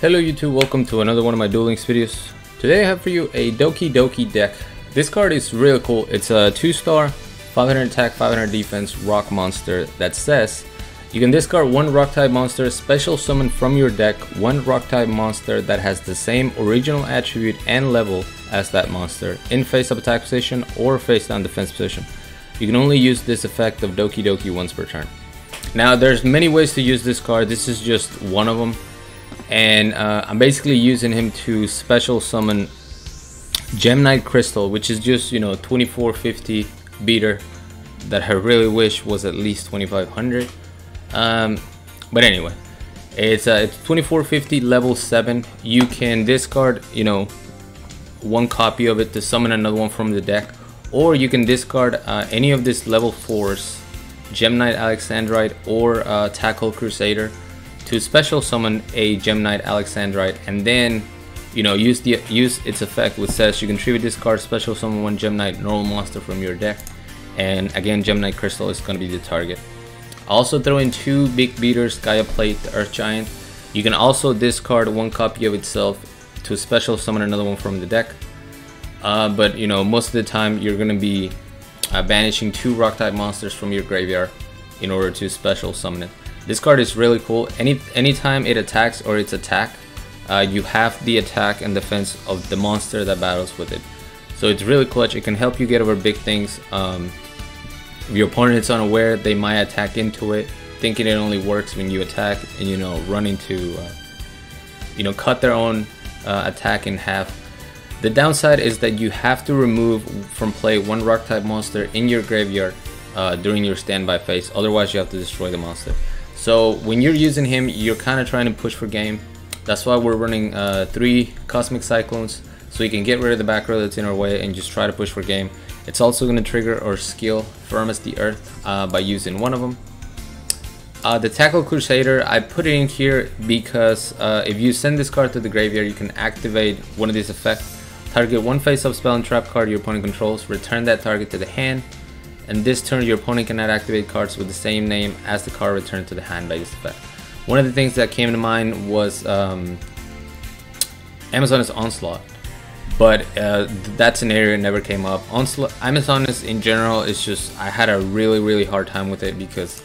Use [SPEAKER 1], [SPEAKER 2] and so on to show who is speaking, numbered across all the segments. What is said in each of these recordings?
[SPEAKER 1] Hello YouTube, welcome to another one of my Duel Links videos. Today I have for you a Doki Doki deck. This card is really cool. It's a 2-star, 500 attack, 500 defense rock monster that says you can discard one rock type monster, special summon from your deck one rock type monster that has the same original attribute and level as that monster in face up attack position or face down defense position. You can only use this effect of Doki Doki once per turn. Now there's many ways to use this card. This is just one of them. And I'm basically using him to special summon Gem Knight Crystal, which is just, 2450 beater that I really wish was at least 2500. But anyway, it's 2450 level 7. You can discard, one copy of it to summon another one from the deck, or you can discard any of this level 4's Gem Knight Alexandrite or Tackle Crusader to special summon a Gem Knight Alexandrite, and then use its effect, which says you can tribute this card, special summon one Gem Knight normal monster from your deck, and again Gem Knight Crystal is going to be the target. Also throw in two big beaters, Gaia Plate, the Earth Giant. You can also discard one copy of itself to special summon another one from the deck, but most of the time you're going to be banishing two rock type monsters from your graveyard in order to special summon it. This card is really cool. Anytime it attacks or its attack, you have the attack and defense of the monster that battles with it. So it's really clutch. It can help you get over big things. If your opponent is unaware, they might attack into it, thinking it only works when you attack, and running to cut their own attack in half. The downside is that you have to remove from play one rock type monster in your graveyard during your standby phase. Otherwise, you have to destroy the monster. So when you're using him, you're kind of trying to push for game. That's why we're running 3 Cosmic Cyclones, so we can get rid of the back row that's in our way and just try to push for game. It's also going to trigger our skill, Firm as the Earth, by using one of them. The Tackle Crusader, I put it in here because if you send this card to the graveyard, you can activate one of these effects. Target one face-up spell and trap card your opponent controls, return that target to the hand, and this turn your opponent cannot activate cards with the same name as the card returned to the hand by this effect. One of the things that came to mind was Amazoness Onslaught, but that scenario never came up. Amazoness in general is just, I had a really hard time with it, because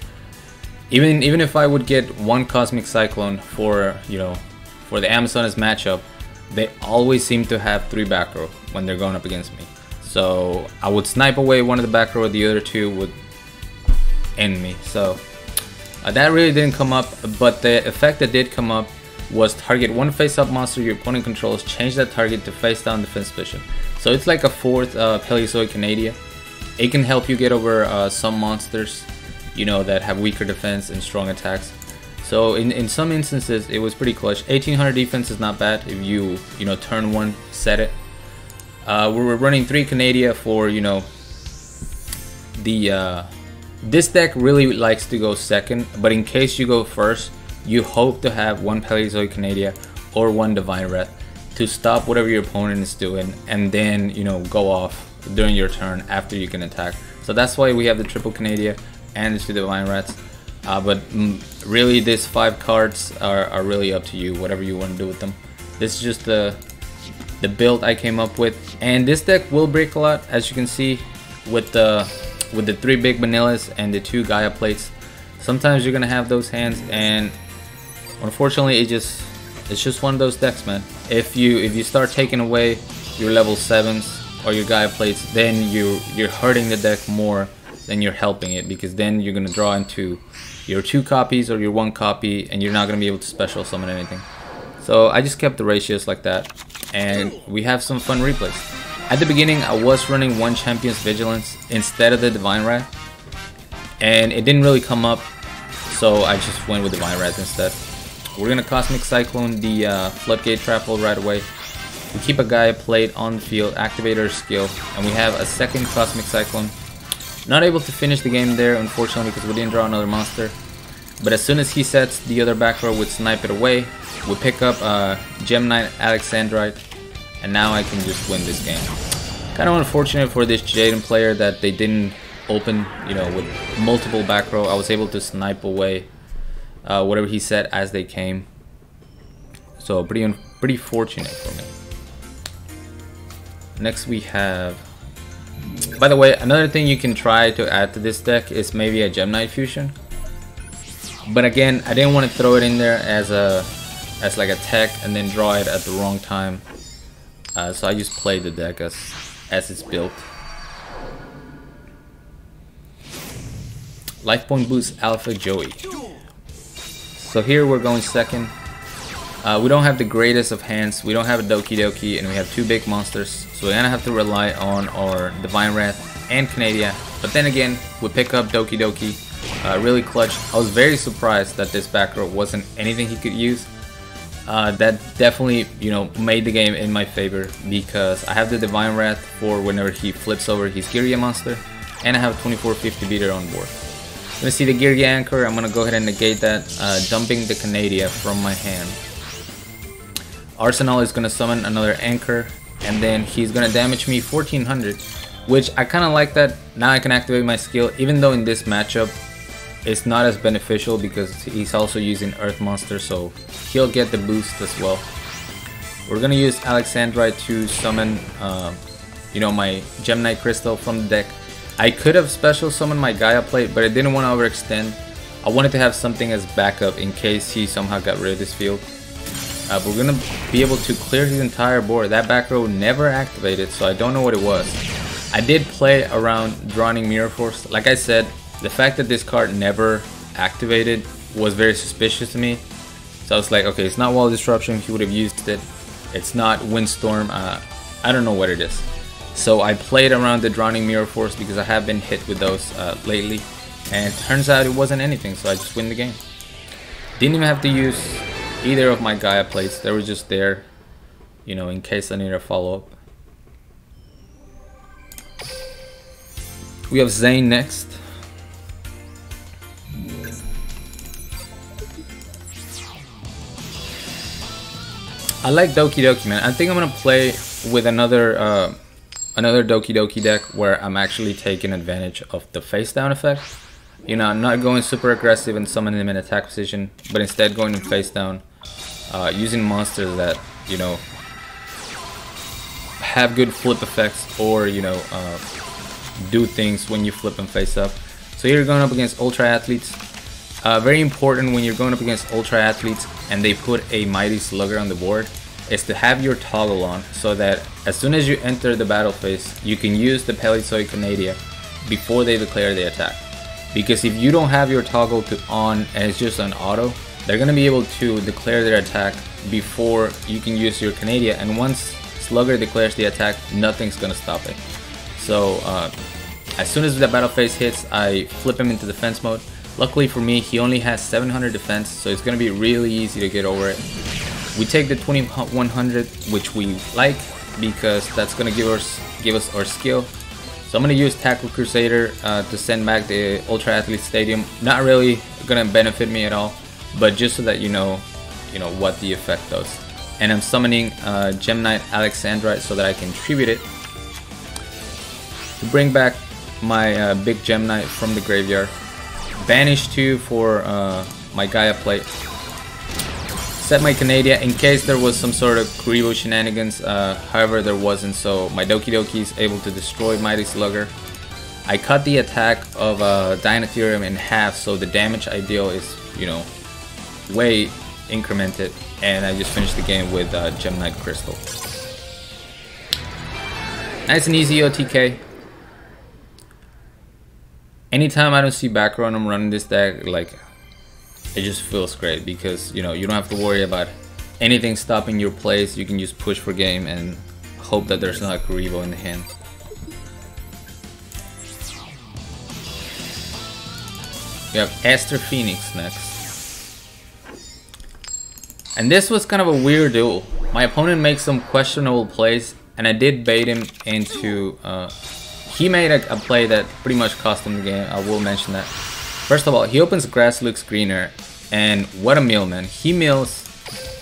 [SPEAKER 1] even if I would get one Cosmic Cyclone for for the Amazoness matchup, they always seem to have 3 back row when they're going up against me. So I would snipe away one of the back row, the other 2 would end me. So that really didn't come up, but the effect that did come up was target one face-up monster your opponent controls, change that target to face-down defense position. So it's like a 4th Paleozoic Canadia. It can help you get over some monsters, that have weaker defense and strong attacks. So in some instances, it was pretty clutch. 1800 defense is not bad if you turn 1 set it. We're running 3 Canadia for this deck really likes to go second, but in case you go first, you hope to have 1 Paleozoic Canadia or 1 Divine Wrath to stop whatever your opponent is doing, and then go off during your turn after you can attack. So that's why we have the triple Canadia and the 2 Divine Wraths. But really, these 5 cards are really up to you, whatever you want to do with them. This is just the build I came up with, and this deck will break a lot, as you can see with the 3 big vanillas and the 2 Gaia Plates. Sometimes you're gonna have those hands, and unfortunately it's just one of those decks, man. If you start taking away your level 7s or your Gaia Plates, then you're hurting the deck more than you're helping it, because then you're gonna draw into your 2 copies or your 1 copy, and you're not gonna be able to special summon anything. So I just kept the ratios like that, and we have some fun replays. At the beginning, I was running 1 Champion's Vigilance instead of the Divine Wrath, and it didn't really come up, so I just went with Divine Wrath instead. We're gonna Cosmic Cyclone the Floodgate Trap Hole right away. We keep a Gaia Plate on the field, activate our skill, and we have a 2nd Cosmic Cyclone. Not able to finish the game there, unfortunately, because we didn't draw another monster. But as soon as he sets, the other back row would snipe it away. We pick up Gem Knight Alexandrite, and now I can just win this game. Kind of unfortunate for this Jaden player that they didn't open, with multiple back row. I was able to snipe away whatever he set as they came. So pretty fortunate for me. Next we have, by the way, another thing you can try to add to this deck is maybe a Gem Knight fusion. But again, I didn't want to throw it in there as like a tech and then draw it at the wrong time. So I just played the deck as it's built. Life Point Boost Alpha Joey. So here we're going second. We don't have the greatest of hands. We don't have a Doki Doki, and we have two big monsters. So we're gonna have to rely on our Divine Wrath and Canadia. But then again, we pick up Doki Doki. Really clutch. I was very surprised that this back row wasn't anything he could use. That definitely, made the game in my favor, because I have the Divine Wrath for whenever he flips over his Giria monster, and I have 2450 beater on board. I'm gonna see the Giria Anchor. I'm gonna go ahead and negate that, dumping the Canadia from my hand. Arsenal is gonna summon another Anchor, and then he's gonna damage me 1400, which I kind of like that. Now I can activate my skill, even though in this matchup it's not as beneficial because he's also using Earth Monster, so he'll get the boost as well. We're gonna use Alexandrite to summon, my Gem Knight Crystal from the deck. I could have special summoned my Gaia Plate, but I didn't want to overextend. I wanted to have something as backup in case he somehow got rid of this field. But we're gonna be able to clear his entire board. That back row never activated, so I don't know what it was. I did play around drawing Mirror Force. Like I said, the fact that this card never activated was very suspicious to me. So I was like, okay, it's not Wall Disruption, he would have used it. It's not Windstorm, I don't know what it is. So I played around the Drowning Mirror Force because I have been hit with those lately. And it turns out it wasn't anything, so I just win the game. Didn't even have to use either of my Gaia Plates, they were just there, in case I need a follow-up. We have Zane next. I like Doki Doki, man. I think I'm gonna play with another Doki Doki deck where I'm actually taking advantage of the face down effect. I'm not going super aggressive and summoning them in attack position, but instead going in face down, using monsters that have good flip effects, or do things when you flip them face up. So here you're going up against Ultra Athletes. Very important when you're going up against Ultra Athletes and they put a Mighty Slugger on the board is to have your toggle on, so that as soon as you enter the battle phase, you can use the Pelizoid Canadia before they declare the attack. Because if you don't have your toggle on and it's just an auto, they're going to be able to declare their attack before you can use your Canadia, and once Slugger declares the attack, nothing's going to stop it. So as soon as the battle phase hits, I flip him into defense mode. Luckily for me, he only has 700 defense, so it's going to be really easy to get over it. We take the 2100, which we like, because that's going to give us our skill. So I'm going to use Tackle Crusader to send back the Ultra Athlete Stadium. Not really going to benefit me at all, but just so that you know what the effect does. And I'm summoning Gem Knight Alexandrite so that I can tribute it to bring back my big Gem Knight from the graveyard. Banish 2 for my Gaia Plate. Set my Canadia in case there was some sort of Kuribo shenanigans. However, there wasn't, so my Doki Doki is able to destroy Mighty Slugger. I cut the attack of Dinotherium in half, so the damage I deal is, way incremented, and I just finished the game with Gem Knight Crystal. Nice and easy OTK. Anytime I don't see back row and I'm running this deck, it just feels great, because you don't have to worry about anything stopping your plays. You can just push for game and hope that there's not a Kuribo in the hand. We have Esther Phoenix next. And this was kind of a weird duel. My opponent makes some questionable plays, and I did bait him into... he made a play that pretty much cost him the game. I will mention that. First of all, he opens Grass Looks Greener, and what a meal, man. He mills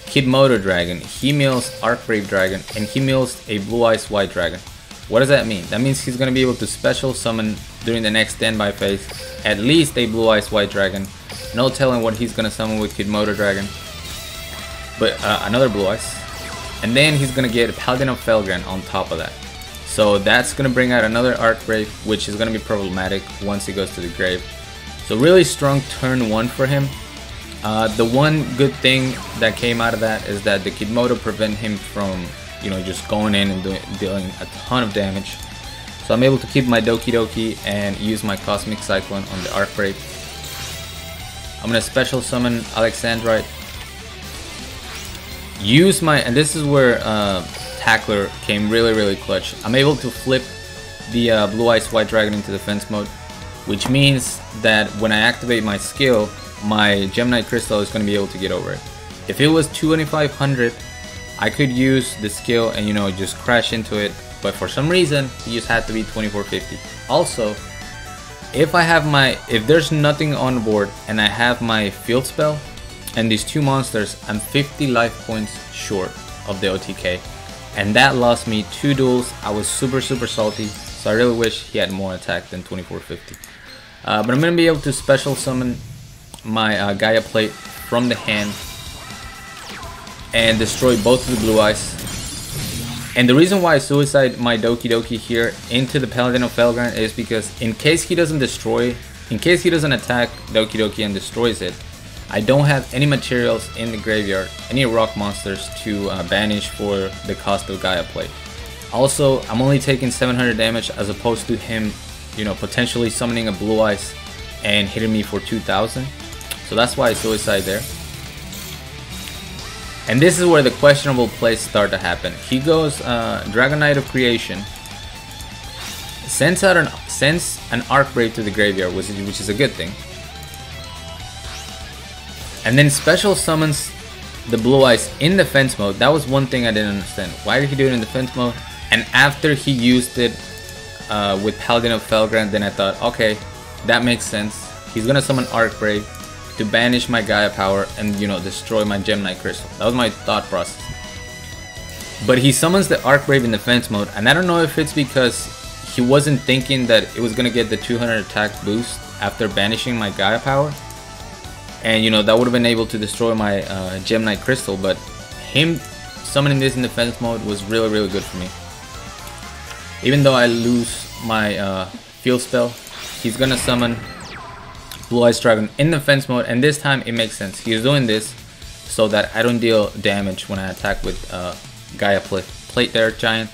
[SPEAKER 1] Kidmodo Dragon, he mills Arcbrave Dragon, and he mills a Blue Eyes White Dragon. What does that mean? That means he's going to be able to special summon during the next standby phase at least a Blue Eyes White Dragon. No telling what he's going to summon with Kidmodo Dragon. but another Blue Eyes. And then he's gonna get Paladin of Felgran on top of that. So that's gonna bring out another Archbrave, which is gonna be problematic once he goes to the grave. So really strong turn 1 for him. The one good thing that came out of that is that the Kidmodo prevent him from, you know, just going in and dealing a ton of damage. So I'm able to keep my Doki Doki and use my Cosmic Cyclone on the Archbrave. I'm gonna special summon Alexandrite. Use my, and this is where Tackler came really clutch. I'm able to flip the Blue Eyes White Dragon into defense mode, which means that when I activate my skill, my Gemini Crystal is going to be able to get over it. If it was 2500, I could use the skill and, you know, just crash into it, but for some reason it just had to be 2450. Also, if there's nothing on board and I have my field spell and these two monsters, I'm 50 life points short of the OTK, and that lost me 2 duels. I was super salty, so I really wish he had more attack than 2450. But I'm gonna be able to special summon my Gaia Plate from the hand and destroy both of the Blue Eyes. And the reason why I suicide my Doki Doki here into the Paladin of Felgran is because in case he doesn't attack Doki Doki and destroys it, I don't have any materials in the graveyard, any rock monsters to banish for the cost of Gaia Plate. Also, I'm only taking 700 damage as opposed to him, you know, potentially summoning a Blue Eyes and hitting me for 2000. So that's why I suicide there. And this is where the questionable plays start to happen. He goes Dragon Knight of Creation, sends an Archbrave to the graveyard, which is a good thing, and then special summons the Blue Eyes in defense mode. That was one thing I didn't understand. Why did he do it in defense mode? And after he used it with Paladin of Felgran, then I thought, okay, that makes sense. He's gonna summon Archbrave to banish my Gaia power and, you know, destroy my Gemini Crystal. That was my thought process. But he summons the Archbrave in defense mode, and I don't know if it's because he wasn't thinking that it was gonna get the 200 attack boost after banishing my Gaia power, and, you know, that would have been able to destroy my Gemini Crystal. But him summoning this in defense mode was really good for me. Even though I lose my field spell, he's gonna summon Blue Eyes Dragon in defense mode, and this time it makes sense. He's doing this so that I don't deal damage when I attack with Gaia Plate there, Giant.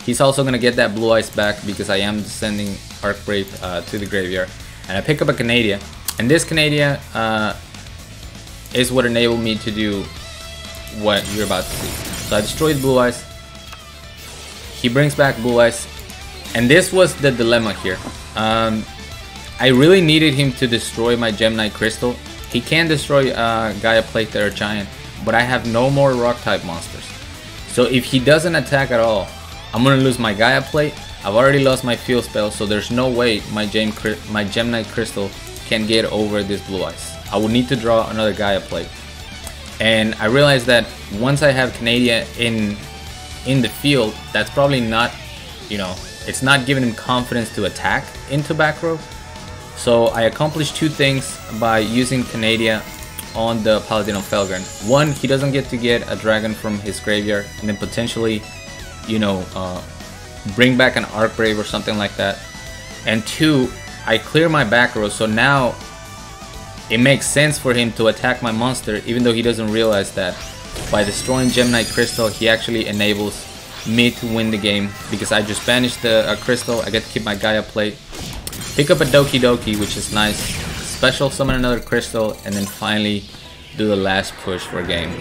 [SPEAKER 1] He's also gonna get that Blue Eyes back because I am sending Archbrave to the graveyard, and I pick up a Canadia, and this Canadia is what enabled me to do what you're about to see. So I destroyed Blue Eyes. He brings back Blue Eyes, and this was the dilemma here. I really needed him to destroy my Gemini Crystal. He can destroy Gaia Plate there, Giant, but I have no more rock type monsters. So if he doesn't attack at all, I'm gonna lose my Gaia Plate. I've already lost my field spell, so there's no way my Gemini Crystal can get over this Blue Eyes. I would need to draw another Gaia Plate. And I realized that once I have Canadia in the field, that's probably not, you know, it's not giving him confidence to attack into back row. So I accomplished 2 things by using Canadia on the Paladin of Felgran. One, he doesn't get to get a dragon from his graveyard and then potentially, you know, bring back an Archbrave or something like that. And 2, I clear my back row, so now it makes sense for him to attack my monster, even though he doesn't realize that by destroying Gemini Crystal, he actually enables me to win the game because I just banished the crystal. I get to keep my Gaia Plate, pick up a Doki Doki, which is nice, special summon another crystal, and then finally do the last push for a game.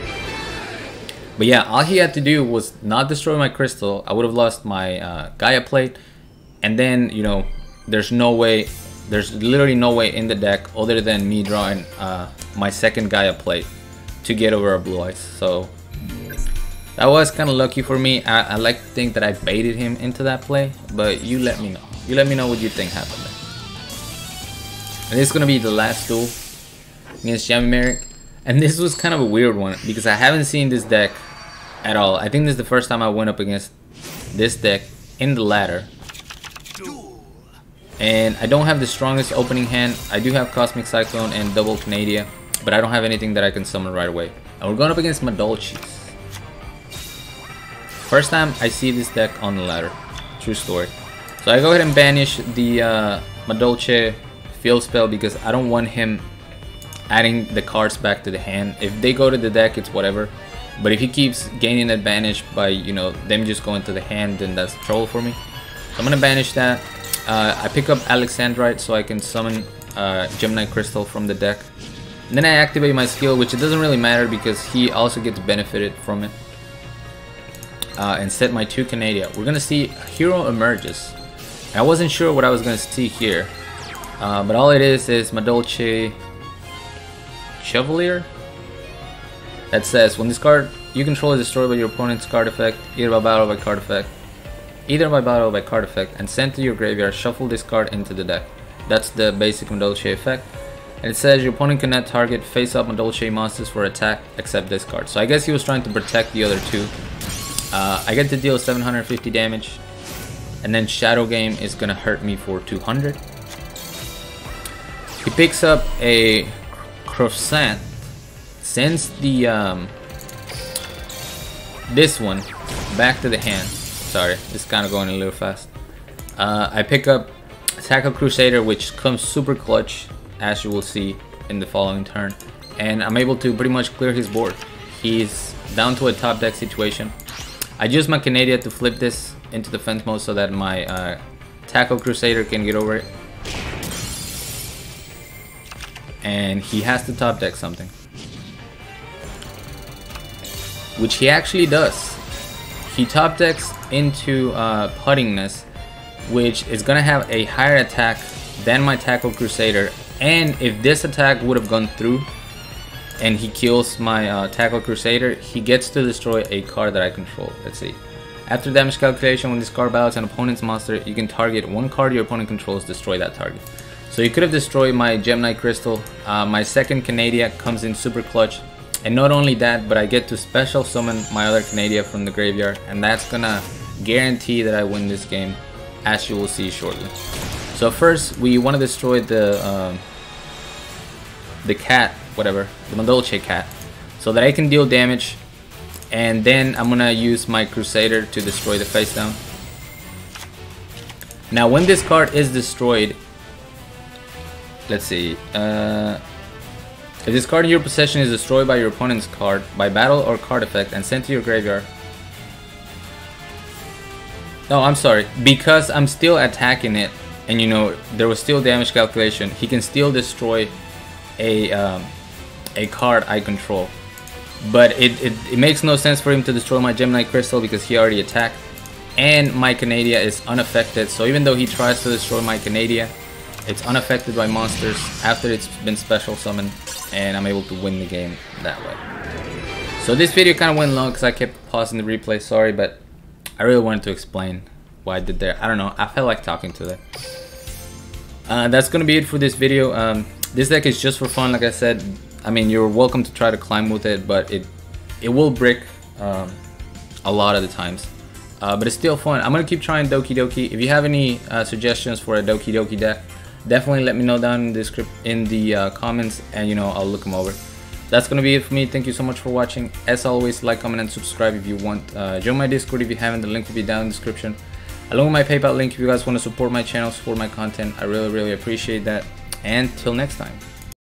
[SPEAKER 1] But yeah, all he had to do was not destroy my crystal. I would have lost my Gaia Plate, and then, you know, there's literally no way in the deck other than me drawing my second Gaia Plate to get over a Blue Eyes. So that was kind of lucky for me. I like to think that I baited him into that play, but you let me know. You let me know what you think happened there. And this is gonna be the last duel against Yami Merrick, and this was kind of a weird one because I haven't seen this deck at all. I think this is the first time I went up against this deck in the ladder, and I don't have the strongest opening hand. I do have Cosmic Cyclone and double Canadia, but I don't have anything that I can summon right away. And we're going up against Madolches. First time I see this deck on the ladder. True story. So I go ahead and banish the Madolche field spell because I don't want him adding the cards back to the hand. If they go to the deck, it's whatever. But if he keeps gaining advantage by, you know, them just going to the hand, then that's trouble for me. So I'm gonna banish that. I pick up Alexandrite so I can summon Gemini Crystal from the deck. And then I activate my skill, which it doesn't really matter because he also gets benefited from it. And set my 2 Canadia. We're gonna see Hero Emerges. And I wasn't sure what I was gonna see here. But all it is Madolche Chevalier. That says when this card you control is destroyed by your opponent's card effect, either by battle or by card effect, and sent to your graveyard, shuffle this card into the deck. That's the basic Madolche effect. And it says your opponent cannot target face-up Madolche monsters for attack except this card. So I guess he was trying to protect the other 2. I get to deal 750 damage, and then Shadow Game is gonna hurt me for 200. He picks up a Croissant, sends the this one back to the hand. Sorry, it's kind of going a little fast. I pick up Tackle Crusader, which comes super clutch, as you will see in the following turn, and I'm able to pretty much clear his board. He's down to a top deck situation. I use my Canadia to flip this into defense mode so that my Tackle Crusader can get over it. And he has to top deck something, which he actually does. He top decks into Puttingness, which is gonna have a higher attack than my Tackle Crusader. And if this attack would have gone through and he kills my Tackle Crusader, he gets to destroy a card that I control. Let's see. After damage calculation, when this card battles an opponent's monster, you can target one card your opponent controls, destroy that target. So you could have destroyed my Gemini Crystal. My second Canadia comes in super clutch. And not only that, but I get to special summon my other Canadia from the graveyard. And that's gonna guarantee that I win this game, as you will see shortly. So first, we want to destroy the cat, whatever, the Madolche cat, so that I can deal damage. And then I'm gonna use my Crusader to destroy the face down. Now when this card is destroyed, let's see, if this card in your possession is destroyed by your opponent's card by battle or card effect and sent to your graveyard. No, I'm sorry, because I'm still attacking it and you know there was still damage calculation, he can still destroy a card I control. But it makes no sense for him to destroy my Gemini Crystal because he already attacked, and my Canadia is unaffected. So even though he tries to destroy my Canadia, it's unaffected by monsters after it's been special summoned, and I'm able to win the game that way. So this video kind of went long because I kept pausing the replay, sorry, but I really wanted to explain what I did there. I don't know, I felt like talking to that. That's gonna be it for this video. This deck is just for fun, like I said. I mean, you're welcome to try to climb with it, but it will brick a lot of the times. But it's still fun. I'm gonna keep trying Doki Doki. If you have any suggestions for a Doki Doki deck, definitely let me know down in the comments, and you know, I'll look them over. That's gonna be it for me. Thank you so much for watching. As always, like, comment, and subscribe if you want. Join my Discord if you haven't. The link will be down in the description, along with my PayPal link if you guys want to support my channel, support my content. I really appreciate that. And till next time.